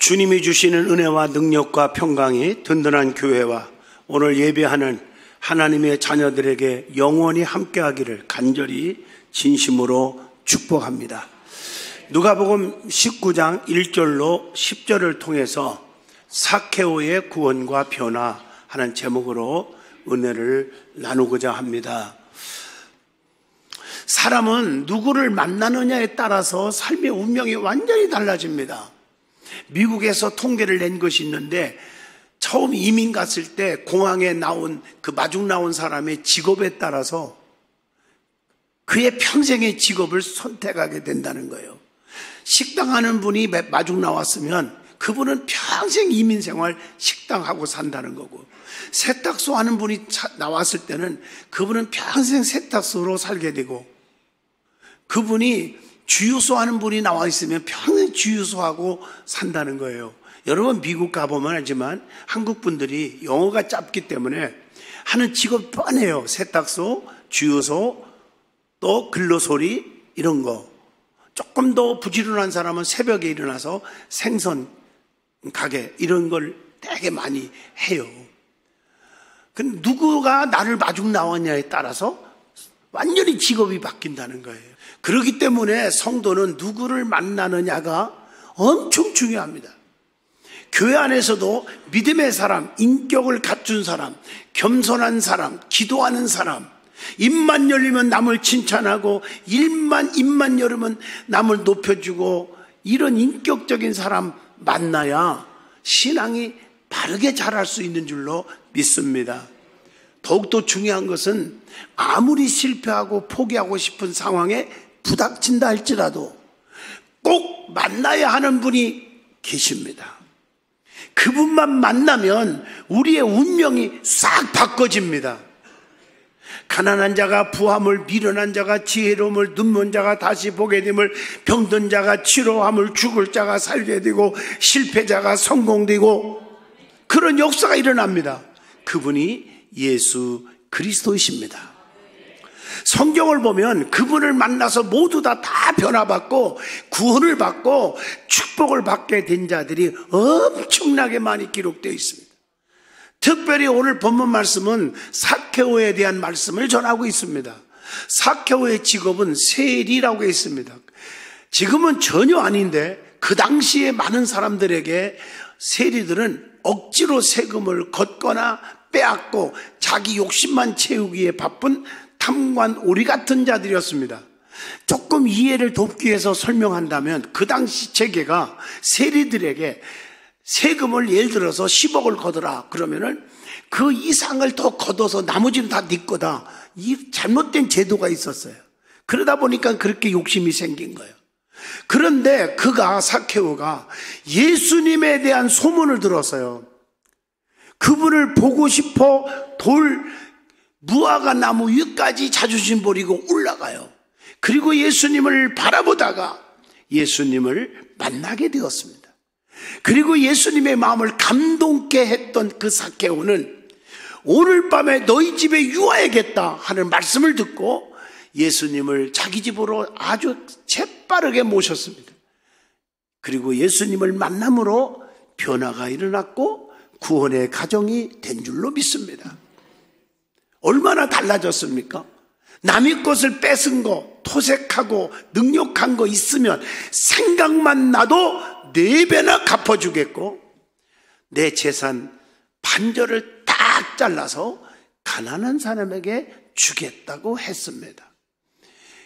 주님이 주시는 은혜와 능력과 평강이 든든한 교회와 오늘 예배하는 하나님의 자녀들에게 영원히 함께하기를 간절히 진심으로 축복합니다. 누가복음 19장 1절로 10절을 통해서 삭개오의 구원과 변화하는 제목으로 은혜를 나누고자 합니다. 사람은 누구를 만나느냐에 따라서 삶의 운명이 완전히 달라집니다. 미국에서 통계를 낸 것이 있는데 처음 이민 갔을 때 공항에 마중 나온 사람의 직업에 따라서 그의 평생의 직업을 선택하게 된다는 거예요. 식당 하는 분이 마중 나왔으면 그분은 평생 이민 생활 식당하고 산다는 거고, 세탁소 하는 분이 나왔을 때는 그분은 평생 세탁소로 살게 되고, 그분이 주유소 하는 분이 나와 있으면 평생 주유소하고 산다는 거예요. 여러분 미국 가보면 알지만 한국 분들이 영어가 짧기 때문에 하는 직업 뻔해요. 세탁소, 주유소, 또 근로소리 이런 거. 조금 더 부지런한 사람은 새벽에 일어나서 생선 가게 이런 걸 되게 많이 해요. 근데 누구가 나를 마중 나왔냐에 따라서 완전히 직업이 바뀐다는 거예요. 그렇기 때문에 성도는 누구를 만나느냐가 엄청 중요합니다. 교회 안에서도 믿음의 사람, 인격을 갖춘 사람, 겸손한 사람, 기도하는 사람, 입만 열리면 남을 칭찬하고 입만 열으면 남을 높여주고 이런 인격적인 사람 만나야 신앙이 바르게 자랄 수 있는 줄로 믿습니다. 더욱더 중요한 것은 아무리 실패하고 포기하고 싶은 상황에 부닥친다 할지라도 꼭 만나야 하는 분이 계십니다. 그분만 만나면 우리의 운명이 싹 바꿔집니다. 가난한 자가 부함을, 미련한 자가 지혜로움을, 눈먼 자가 다시 보게 됨을, 병든 자가 치료함을, 죽을 자가 살게 되고 실패자가 성공되고 그런 역사가 일어납니다. 그분이 예수 그리스도이십니다. 성경을 보면 그분을 만나서 모두 다 변화받고 구원을 받고 축복을 받게 된 자들이 엄청나게 많이 기록되어 있습니다. 특별히 오늘 본문 말씀은 삭개오에 대한 말씀을 전하고 있습니다. 삭개오의 직업은 세리라고 했습니다. 지금은 전혀 아닌데 그 당시에 많은 사람들에게 세리들은 억지로 세금을 걷거나 빼앗고 자기 욕심만 채우기에 바쁜 탐관 오리 같은 자들이었습니다. 조금 이해를 돕기 위해서 설명한다면 그 당시 체계가 세리들에게 세금을 예를 들어서 10억을 걷어라 그러면은 그 이상을 더 걷어서 나머지는 다 네 거다. 이 잘못된 제도가 있었어요. 그러다 보니까 그렇게 욕심이 생긴 거예요. 그런데 삭개오가 예수님에 대한 소문을 들었어요. 그분을 보고 싶어 무화과 나무 위까지 자존심 버리고 올라가요. 그리고 예수님을 바라보다가 예수님을 만나게 되었습니다. 그리고 예수님의 마음을 감동케 했던 그 삭개오는 오늘 밤에 너희 집에 유하야겠다 하는 말씀을 듣고 예수님을 자기 집으로 아주 재빠르게 모셨습니다. 그리고 예수님을 만남으로 변화가 일어났고 구원의 가정이 된 줄로 믿습니다. 얼마나 달라졌습니까? 남의 것을 뺏은 거, 토색하고 능욕한 거 있으면 생각만 나도 4배나 갚아주겠고 내 재산 반절을 딱 잘라서 가난한 사람에게 주겠다고 했습니다.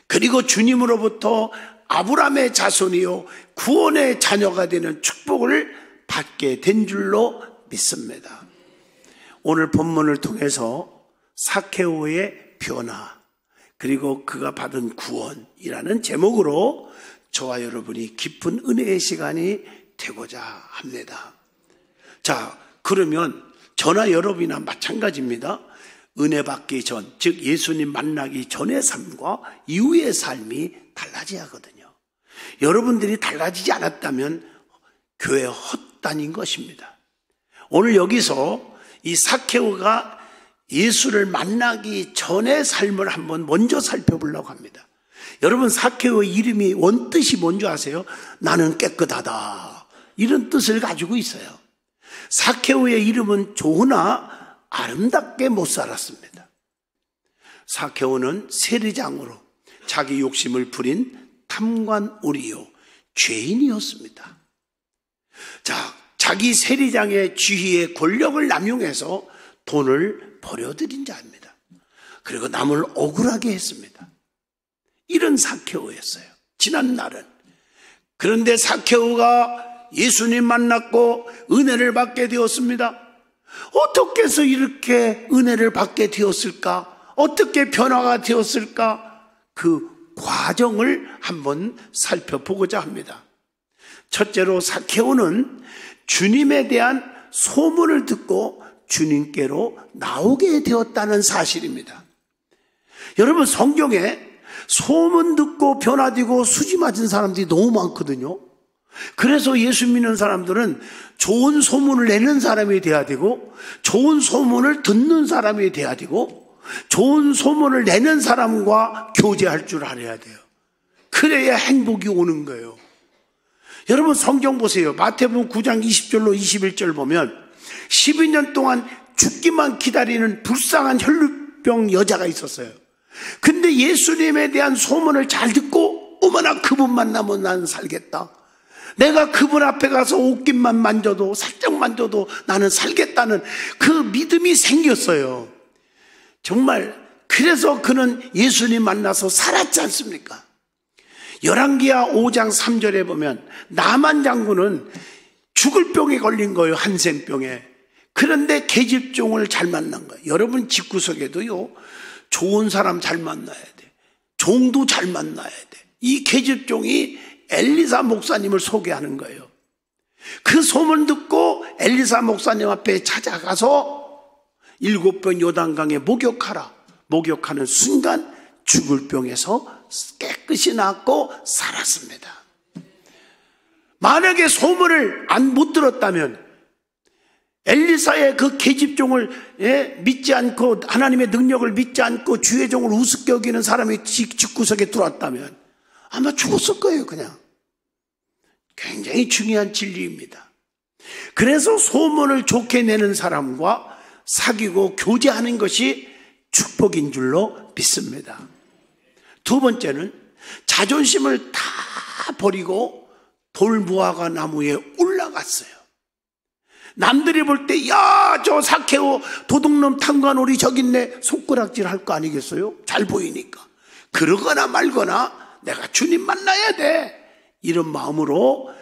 그리고 주님으로부터 아브라함의 자손이요 구원의 자녀가 되는 축복을 받게 된 줄로 믿습니다. 오늘 본문을 통해서 삭개오의 변화 그리고 그가 받은 구원이라는 제목으로 저와 여러분이 깊은 은혜의 시간이 되고자 합니다. 자, 그러면 저나 여러분이나 마찬가지입니다. 은혜 받기 전, 즉 예수님 만나기 전의 삶과 이후의 삶이 달라져야 하거든요. 여러분들이 달라지지 않았다면 교회 헛다닌 것입니다. 오늘 여기서 이 삭개오가 예수를 만나기 전의 삶을 한번 먼저 살펴보려고 합니다. 여러분 삭개오의 이름이 원뜻이 뭔지 아세요? 나는 깨끗하다, 이런 뜻을 가지고 있어요. 사케오의 이름은 좋으나 아름답게 못 살았습니다. 사케오는 세리장으로 자기 욕심을 부린 탐관오리요 죄인이었습니다. 자, 자기 세리장의 지위의 권력을 남용해서 돈을 버려들인 자입니다. 그리고 남을 억울하게 했습니다. 이런 사케오였어요, 지난 날은. 그런데 사케오가 예수님 만났고 은혜를 받게 되었습니다. 어떻게 해서 이렇게 은혜를 받게 되었을까? 어떻게 변화가 되었을까? 그 과정을 한번 살펴보고자 합니다. 첫째로 사케오는 주님에 대한 소문을 듣고 주님께로 나오게 되었다는 사실입니다. 여러분, 성경에 소문 듣고 변화되고 수지 맞은 사람들이 너무 많거든요. 그래서 예수 믿는 사람들은 좋은 소문을 내는 사람이 돼야 되고, 좋은 소문을 듣는 사람이 돼야 되고, 좋은 소문을 내는 사람과 교제할 줄 알아야 돼요. 그래야 행복이 오는 거예요. 여러분, 성경 보세요. 마태복음 9장 20절로 21절 보면 12년 동안 죽기만 기다리는 불쌍한 혈루병 여자가 있었어요. 근데 예수님에 대한 소문을 잘 듣고, 어머나 그분 만나면 나는 살겠다, 내가 그분 앞에 가서 옷깃만 만져도, 살짝 만져도 나는 살겠다는 그 믿음이 생겼어요. 정말. 그래서 그는 예수님 만나서 살았지 않습니까? 열왕기하 5장 3절에 보면 나만 장군은 죽을 병에 걸린 거예요, 한센병에. 그런데 계집종을 잘 만난 거예요. 여러분, 집구석에도요, 좋은 사람 잘 만나야 돼. 종도 잘 만나야 돼. 이 계집종이 엘리사 목사님을 소개하는 거예요. 그 소문 듣고 엘리사 목사님 앞에 찾아가서 7번 요단강에 목욕하라. 목욕하는 순간 죽을 병에서 깨끗이 낫고 살았습니다. 만약에 소문을 못 들었다면, 엘리사의 그 계집종을 믿지 않고, 하나님의 능력을 믿지 않고 주의 종을 우습게 여기는 사람이 집구석에 들어왔다면 아마 죽었을 거예요, 그냥. 굉장히 중요한 진리입니다. 그래서 소문을 좋게 내는 사람과 사귀고 교제하는 것이 축복인 줄로 믿습니다. 두 번째는 자존심을 다 버리고 돌무화과 나무에 올라갔어요. 남들이 볼 때, 야, 저 사케오 도둑놈 탐관오리 저기 있네, 손가락질 할 거 아니겠어요? 잘 보이니까. 그러거나 말거나 내가 주님 만나야 돼, 이런 마음으로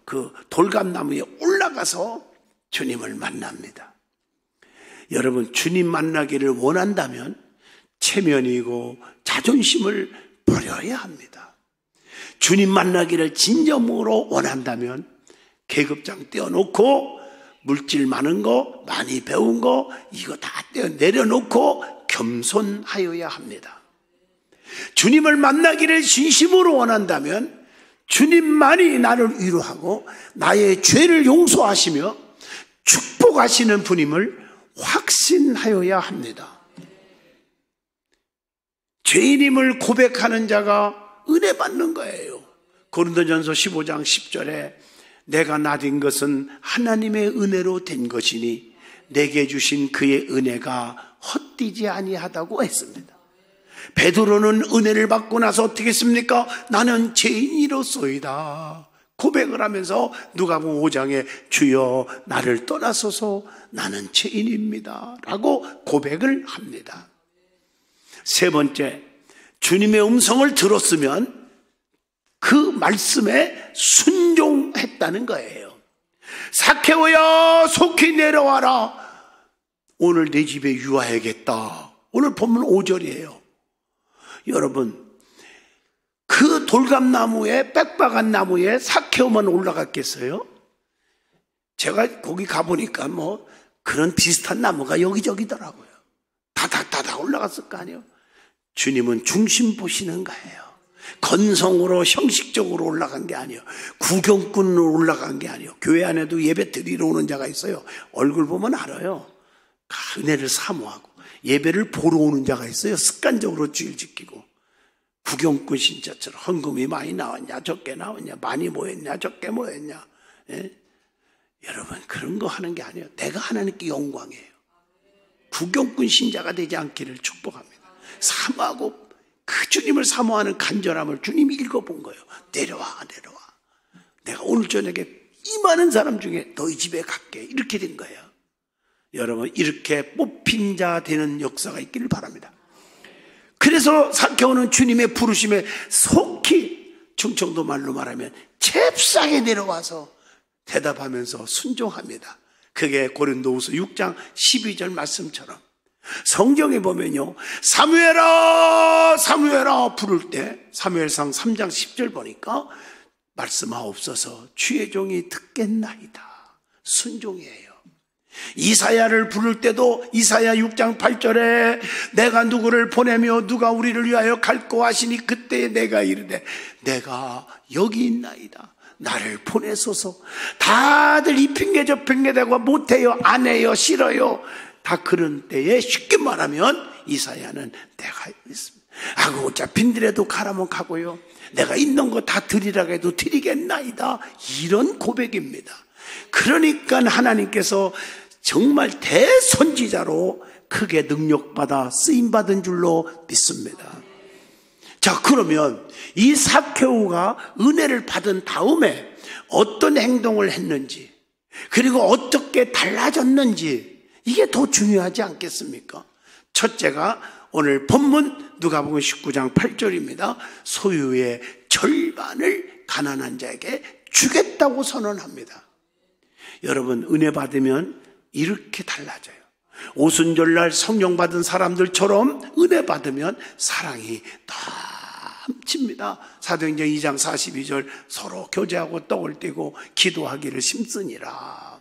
그 돌감나무에 올라가서 주님을 만납니다. 여러분, 주님 만나기를 원한다면 체면이고 자존심을 버려야 합니다. 주님 만나기를 진정으로 원한다면 계급장 떼어놓고, 물질 많은 거, 많이 배운 거, 이거 다 내려놓고 겸손하여야 합니다. 주님을 만나기를 진심으로 원한다면 주님만이 나를 위로하고 나의 죄를 용서하시며 축복하시는 분임을 확신하여야 합니다. 죄인임을 고백하는 자가 은혜 받는 거예요. 고린도전서 15장 10절에 내가 나된 것은 하나님의 은혜로 된 것이니 내게 주신 그의 은혜가 헛되지 아니하다고 했습니다. 베드로는 은혜를 받고 나서 어떻게 했습니까? 나는 죄인이로소이다 고백을 하면서 누가복음 5장에 주여 나를 떠나소서 나는 죄인입니다 라고 고백을 합니다. 세 번째, 주님의 음성을 들었으면 그 말씀에 순종했다는 거예요. 사케오야, 속히 내려와라. 오늘 내 집에 유하야겠다. 오늘 본문 5절이에요. 여러분, 그 돌감나무에, 빽빽한 나무에 사케오만 올라갔겠어요? 제가 거기 가보니까 뭐 그런 비슷한 나무가 여기저기더라고요. 다닥다닥 올라갔을 거 아니에요. 주님은 중심 보시는 거예요. 건성으로 형식적으로 올라간 게 아니에요. 구경꾼으로 올라간 게 아니에요. 교회 안에도 예배 드리러 오는 자가 있어요. 얼굴 보면 알아요. 은혜를 사모하고 예배를 보러 오는 자가 있어요. 습관적으로 주일 지키고. 구경꾼 신자처럼 헌금이 많이 나왔냐 적게 나왔냐, 많이 모였냐 적게 모였냐, 예? 여러분 그런 거 하는 게 아니에요. 내가 하나님께 영광이에요. 구경꾼 신자가 되지 않기를 축복합니다. 사모하고 그 주님을 사모하는 간절함을 주님이 읽어본 거예요. 내려와. 내가 오늘 저녁에 이 많은 사람 중에 너희 집에 갈게. 이렇게 된 거예요. 여러분 이렇게 뽑힌 자 되는 역사가 있기를 바랍니다. 그래서 삭개오는 주님의 부르심에 속히 충청도 말로 말하면 잽싸게 내려와서 대답하면서 순종합니다. 그게 고린도후서 6장 12절 말씀처럼 성경에 보면요, 사무엘아 부를 때 사무엘상 3장 10절 보니까 말씀하옵소서 주의 종이 듣겠나이다. 순종이에요. 이사야를 부를 때도 이사야 6장 8절에 내가 누구를 보내며 누가 우리를 위하여 갈고 하시니 그때 내가 이르되 내가 여기 있나이다. 나를 보내소서. 다들 이 핑계 저 핑계 대고 못해요, 안 해요, 싫어요. 다 그런 때에 쉽게 말하면 이사야는 내가 있습니다. 아고 잡힌들에도 가라면 가고요. 내가 있는 거 다 드리라고 해도 드리겠나이다. 이런 고백입니다. 그러니까 하나님께서 정말 대선지자로 크게 능력받아 쓰임받은 줄로 믿습니다. 자, 그러면 이 삭개오가 은혜를 받은 다음에 어떤 행동을 했는지, 그리고 어떻게 달라졌는지, 이게 더 중요하지 않겠습니까? 첫째가 오늘 본문 누가복음 19장 8절입니다. 소유의 절반을 가난한 자에게 주겠다고 선언합니다. 여러분 은혜 받으면 이렇게 달라져요. 오순절날 성령 받은 사람들처럼 은혜 받으면 사랑이 넘칩니다. 사도행전 2장 42절 서로 교제하고 떡을 떼고 기도하기를 힘쓰니라.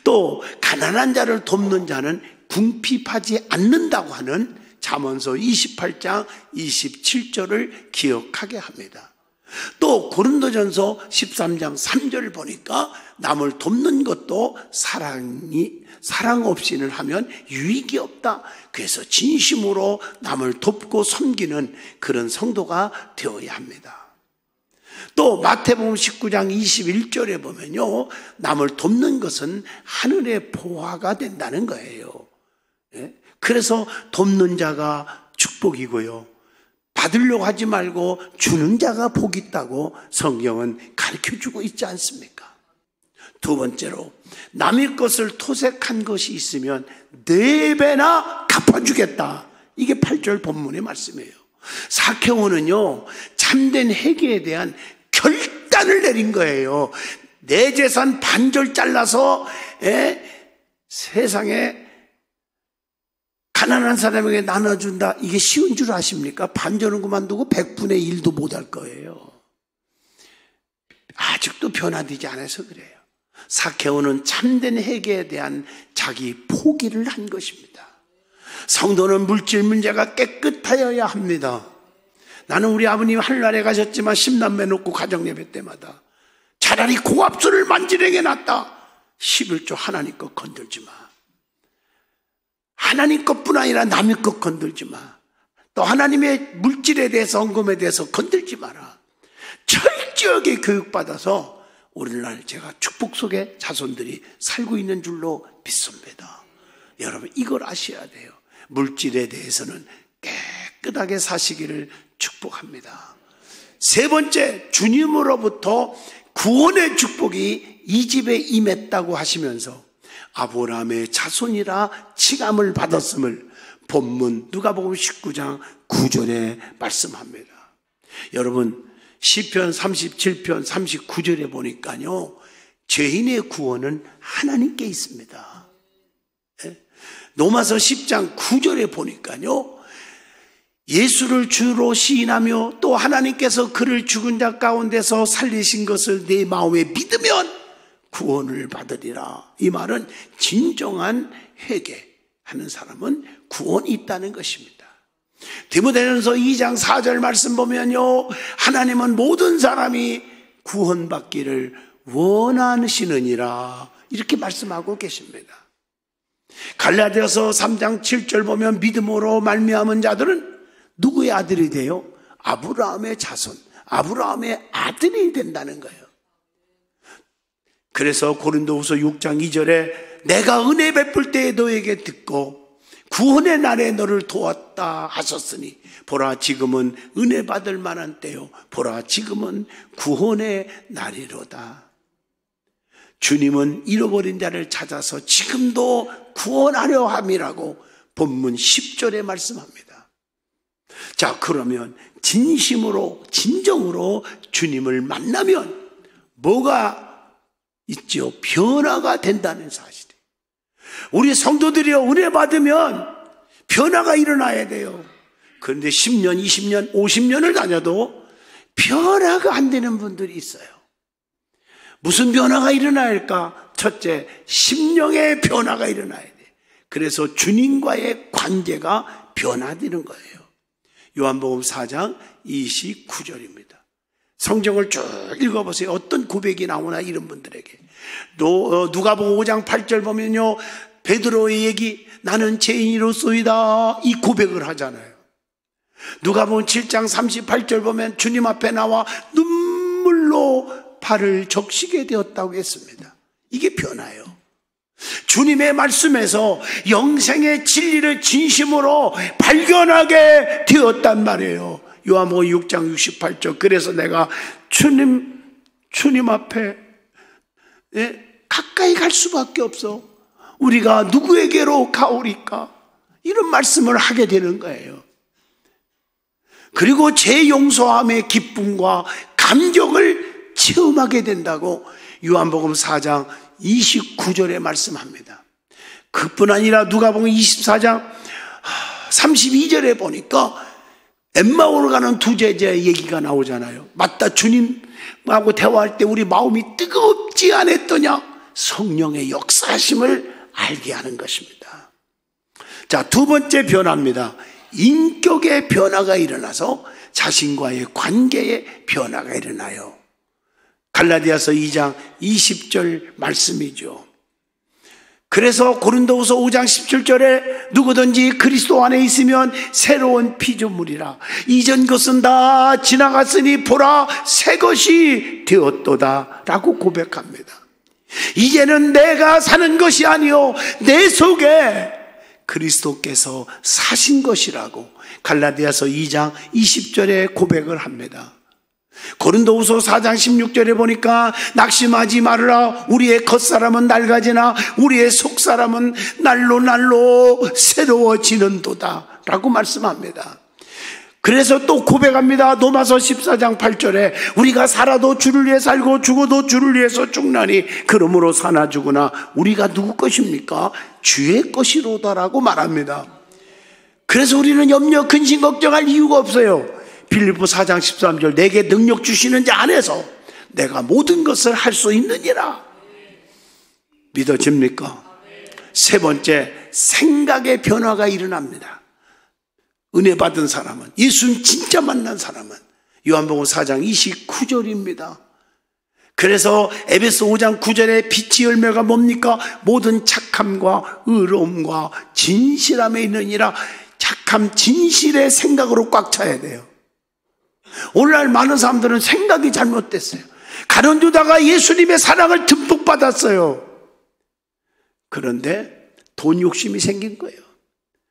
또 가난한 자를 돕는 자는 궁핍하지 않는다고 하는 잠언서 28장 27절을 기억하게 합니다. 또 고린도전서 13장 3절을 보니까 남을 돕는 것도 사랑 없이는 하면 유익이 없다. 그래서 진심으로 남을 돕고 섬기는 그런 성도가 되어야 합니다. 또 마태복음 19장 21절에 보면요, 남을 돕는 것은 하늘의 보화가 된다는 거예요. 그래서 돕는 자가 축복이고요, 받으려고 하지 말고 주는 자가 복이 있다고 성경은 가르쳐주고 있지 않습니까? 두 번째로 남의 것을 토색한 것이 있으면 4배나 갚아주겠다. 이게 8절 본문의 말씀이에요. 삭개오는요, 참된 회개에 대한 결단을 내린 거예요. 내 재산 반절 잘라서 세상에 가난한 사람에게 나눠준다. 이게 쉬운 줄 아십니까? 반절은 그만두고 100분의 1도 못할 거예요. 아직도 변화되지 않아서 그래요. 삭개오는 참된 회개에 대한 자기 포기를 한 것입니다. 성도는 물질 문제가 깨끗하여야 합니다. 나는 우리 아버님 하늘나라에 가셨지만 10남매 놓고 가정예배 때마다 차라리 고압수를 만지는 게 낫다. 11조 하나님 것 건들지 마. 하나님 것뿐 아니라 남의 것 건들지 마. 또 하나님의 물질에 대해서 헌금에 대해서 건들지 마라. 철저하게 교육받아서 오늘날 제가 축복 속에 자손들이 살고 있는 줄로 믿습니다. 여러분 이걸 아셔야 돼요. 물질에 대해서는 깨끗하게 사시기를 축복합니다. 세 번째, 주님으로부터 구원의 축복이 이 집에 임했다고 하시면서 아브라함의 자손이라 칭함을 받았음을 본문 누가복음 19장 9절에 말씀합니다. 여러분 시편 37편 39절에 보니까요, 죄인의 구원은 하나님께 있습니다. 로마서 10장 9절에 보니까요, 예수를 주로 시인하며 또 하나님께서 그를 죽은 자 가운데서 살리신 것을 내 마음에 믿으면 구원을 받으리라. 이 말은 진정한 회개하는 사람은 구원이 있다는 것입니다. 디모데전서 2장 4절 말씀 보면요, 하나님은 모든 사람이 구원받기를 원하시느니라 이렇게 말씀하고 계십니다. 갈라디아서 3장 7절 보면 믿음으로 말미암은 자들은 누구의 아들이 돼요? 아브라함의 자손, 아브라함의 아들이 된다는 거예요. 그래서 고린도후서 6장 2절에 내가 은혜 베풀 때에 너에게 듣고 구원의 날에 너를 도왔다 하셨으니 보라 지금은 은혜 받을 만한 때요 보라 지금은 구원의 날이로다. 주님은 잃어버린 자를 찾아서 지금도 구원하려 함이라고 본문 10절에 말씀합니다. 자, 그러면 진심으로 진정으로 주님을 만나면 뭐가 있죠? 변화가 된다는 사실이에요. 우리 성도들이요, 은혜 받으면 변화가 일어나야 돼요. 그런데 10년, 20년, 50년을 다녀도 변화가 안 되는 분들이 있어요. 무슨 변화가 일어나야 할까? 첫째, 심령의 변화가 일어나야 돼. 그래서 주님과의 관계가 변화되는 거예요. 요한복음 4장 29절입니다. 성경을 쭉 읽어보세요. 어떤 고백이 나오나 이런 분들에게. 누가복음 5장 8절 보면요, 베드로의 얘기, 나는 죄인이로소이다, 이 고백을 하잖아요. 누가복음 7장 38절 보면 주님 앞에 나와 눈물로 발을 적시게 되었다고 했습니다. 이게 변화예요. 주님의 말씀에서 영생의 진리를 진심으로 발견하게 되었단 말이에요. 요한복음 6장 68절. 그래서 내가 주님 앞에 가까이 갈 수밖에 없어. 우리가 누구에게로 가오리까? 이런 말씀을 하게 되는 거예요. 그리고 죄 용서함의 기쁨과 감격을 체험하게 된다고 요한복음 4장 29절에 말씀합니다. 그뿐 아니라 누가복음 24장 32절에 보니까 엠마오로 가는 두 제자의 얘기가 나오잖아요. 맞다, 주님하고 대화할 때 우리 마음이 뜨겁지 않았더냐? 성령의 역사하심을 알게 하는 것입니다. 자, 두 번째 변화입니다. 인격의 변화가 일어나서 자신과의 관계의 변화가 일어나요. 갈라디아서 2장 20절 말씀이죠. 그래서 고린도후서 5장 17절에 누구든지 그리스도 안에 있으면 새로운 피조물이라. 이전 것은 다 지나갔으니 보라 새 것이 되었도다 라고 고백합니다. 이제는 내가 사는 것이 아니요 내 속에 그리스도께서 사신 것이라고 갈라디아서 2장 20절에 고백을 합니다. 고린도후서 4장 16절에 보니까 낙심하지 말으라. 우리의 겉사람은 낡아지나 우리의 속사람은 날로 새로워지는도다 라고 말씀합니다. 그래서 또 고백합니다. 로마서 14장 8절에 우리가 살아도 주를 위해 살고 죽어도 주를 위해서 죽나니 그러므로 사나 죽으나 우리가 누구 것입니까? 주의 것이로다라고 말합니다. 그래서 우리는 염려 근심 걱정할 이유가 없어요. 빌립보 4장 13절 내게 능력 주시는 자 안에서 내가 모든 것을 할 수 있느니라. 믿어집니까? 세 번째, 생각의 변화가 일어납니다. 은혜 받은 사람은, 예수님 진짜 만난 사람은 요한복음 4장 29절입니다. 그래서 에베소 5장 9절에 빛의 열매가 뭡니까? 모든 착함과 의로움과 진실함에 있느니라. 착함, 진실의 생각으로 꽉 차야 돼요. 오늘날 많은 사람들은 생각이 잘못됐어요. 가난주다가 예수님의 사랑을 듬뿍 받았어요. 그런데 돈 욕심이 생긴 거예요.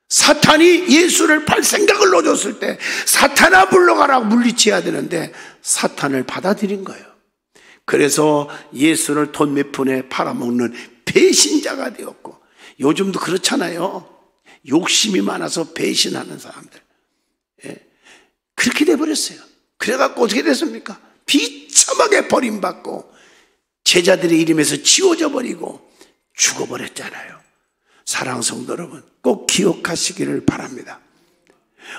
사탄이 예수를 팔 생각을 넣어줬을 때 사탄아 물러가라고 물리쳐야 되는데 사탄을 받아들인 거예요. 그래서 예수를 돈 몇 푼에 팔아먹는 배신자가 되었고, 요즘도 그렇잖아요. 욕심이 많아서 배신하는 사람들. 그렇게 돼버렸어요. 그래갖고 어떻게 됐습니까? 비참하게 버림받고 제자들의 이름에서 지워져 버리고 죽어버렸잖아요. 사랑하는 성도 여러분, 꼭 기억하시기를 바랍니다.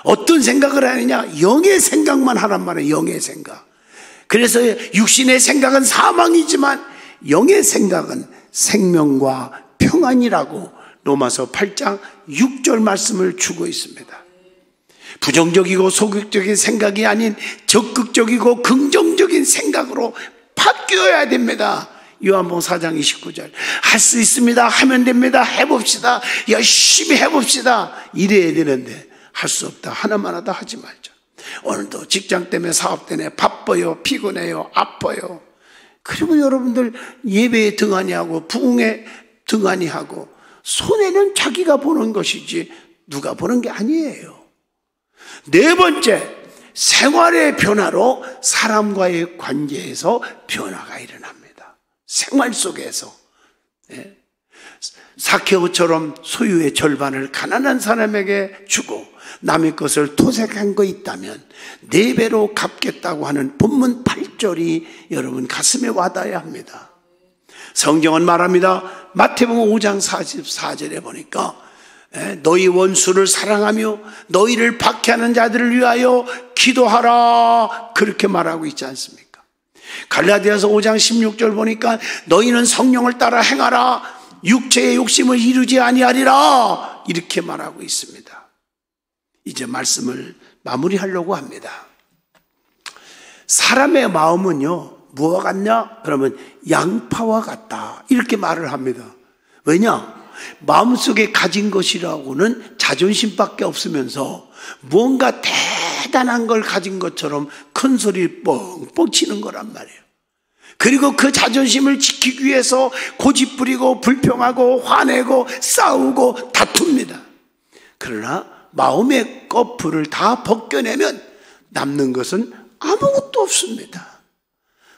어떤 생각을 하느냐? 영의 생각만 하란 말이에요. 영의 생각. 그래서 육신의 생각은 사망이지만 영의 생각은 생명과 평안이라고 로마서 8장 6절 말씀을 주고 있습니다. 부정적이고 소극적인 생각이 아닌 적극적이고 긍정적인 생각으로 바뀌어야 됩니다. 요한복음 4장 29절 할 수 있습니다. 하면 됩니다. 해봅시다. 열심히 해봅시다. 이래야 되는데 할 수 없다. 하나만 하다 하지 말자. 오늘도 직장 때문에 사업 때문에 바빠요. 피곤해요. 아파요. 그리고 여러분들 예배에 등한히 하고 부흥에 등한히 하고 손해는 자기가 보는 것이지 누가 보는 게 아니에요. 네 번째, 생활의 변화로 사람과의 관계에서 변화가 일어납니다. 생활 속에서. 삭개오처럼 소유의 절반을 가난한 사람에게 주고 남의 것을 토색한 거 있다면 4배로 갚겠다고 하는 본문 8절이 여러분 가슴에 와닿아야 합니다. 성경은 말합니다. 마태복음 5장 44절에 보니까 너희 원수를 사랑하며 너희를 박해하는 자들을 위하여 기도하라, 그렇게 말하고 있지 않습니까? 갈라디아서 5장 16절 보니까 너희는 성령을 따라 행하라, 육체의 욕심을 이루지 아니하리라, 이렇게 말하고 있습니다. 이제 말씀을 마무리하려고 합니다. 사람의 마음은요, 무엇과 같냐? 그러면 양파와 같다, 이렇게 말을 합니다. 왜냐? 마음속에 가진 것이라고는 자존심밖에 없으면서 뭔가 대단한 걸 가진 것처럼 큰 소리 뻥뻥 치는 거란 말이에요. 그리고 그 자존심을 지키기 위해서 고집부리고 불평하고 화내고 싸우고 다툽니다. 그러나 마음의 꺼풀을 다 벗겨내면 남는 것은 아무것도 없습니다.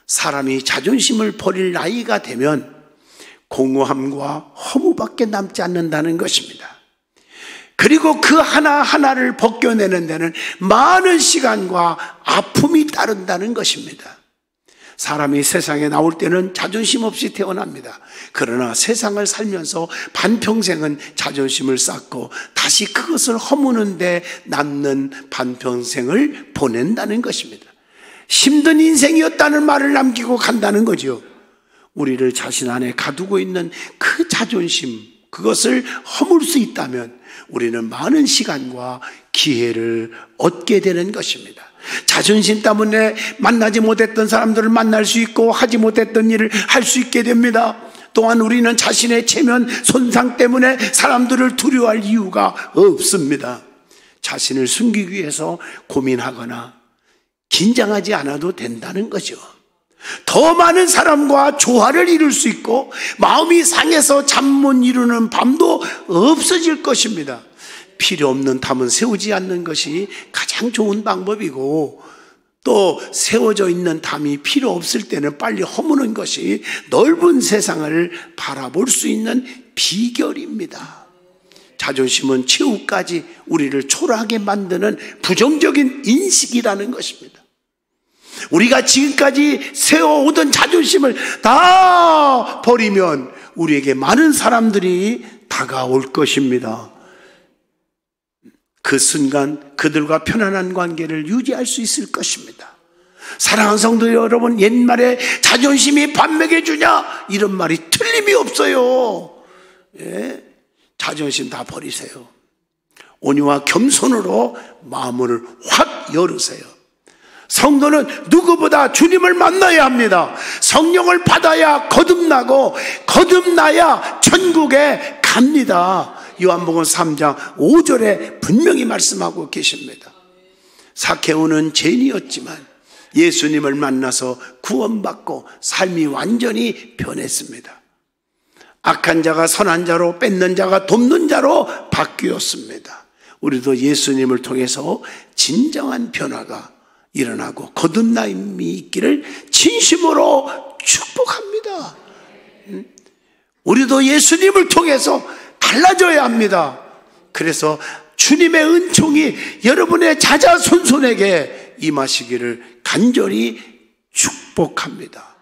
사람이 자존심을 버릴 나이가 되면 공허함과 허무밖에 남지 않는다는 것입니다. 그리고 그 하나하나를 벗겨내는 데는 많은 시간과 아픔이 따른다는 것입니다. 사람이 세상에 나올 때는 자존심 없이 태어납니다. 그러나 세상을 살면서 반평생은 자존심을 쌓고 다시 그것을 허무는 데 남는 반평생을 보낸다는 것입니다. 힘든 인생이었다는 말을 남기고 간다는 거죠. 우리를 자신 안에 가두고 있는 그 자존심, 그것을 허물 수 있다면 우리는 많은 시간과 기회를 얻게 되는 것입니다. 자존심 때문에 만나지 못했던 사람들을 만날 수 있고 하지 못했던 일을 할 수 있게 됩니다. 또한 우리는 자신의 체면 손상 때문에 사람들을 두려워할 이유가 없습니다. 자신을 숨기기 위해서 고민하거나 긴장하지 않아도 된다는 거죠. 더 많은 사람과 조화를 이룰 수 있고 마음이 상해서 잠 못 이루는 밤도 없어질 것입니다. 필요 없는 담은 세우지 않는 것이 가장 좋은 방법이고, 또 세워져 있는 담이 필요 없을 때는 빨리 허무는 것이 넓은 세상을 바라볼 수 있는 비결입니다. 자존심은 최후까지 우리를 초라하게 만드는 부정적인 인식이라는 것입니다. 우리가 지금까지 세워오던 자존심을 다 버리면 우리에게 많은 사람들이 다가올 것입니다. 그 순간 그들과 편안한 관계를 유지할 수 있을 것입니다. 사랑하는 성도 여러분, 옛말에 자존심이 밥 먹여주냐, 이런 말이 틀림이 없어요. 자존심 다 버리세요. 온유와 겸손으로 마음을 확 열으세요. 성도는 누구보다 주님을 만나야 합니다. 성령을 받아야 거듭나고 거듭나야 천국에 갑니다. 요한복음 3장 5절에 분명히 말씀하고 계십니다. 삭개오는 죄인이었지만 예수님을 만나서 구원받고 삶이 완전히 변했습니다. 악한 자가 선한 자로, 뺏는 자가 돕는 자로 바뀌었습니다. 우리도 예수님을 통해서 진정한 변화가 일어나고 거듭남이 있기를 진심으로 축복합니다. 우리도 예수님을 통해서 달라져야 합니다. 그래서 주님의 은총이 여러분의 자자손손에게 임하시기를 간절히 축복합니다.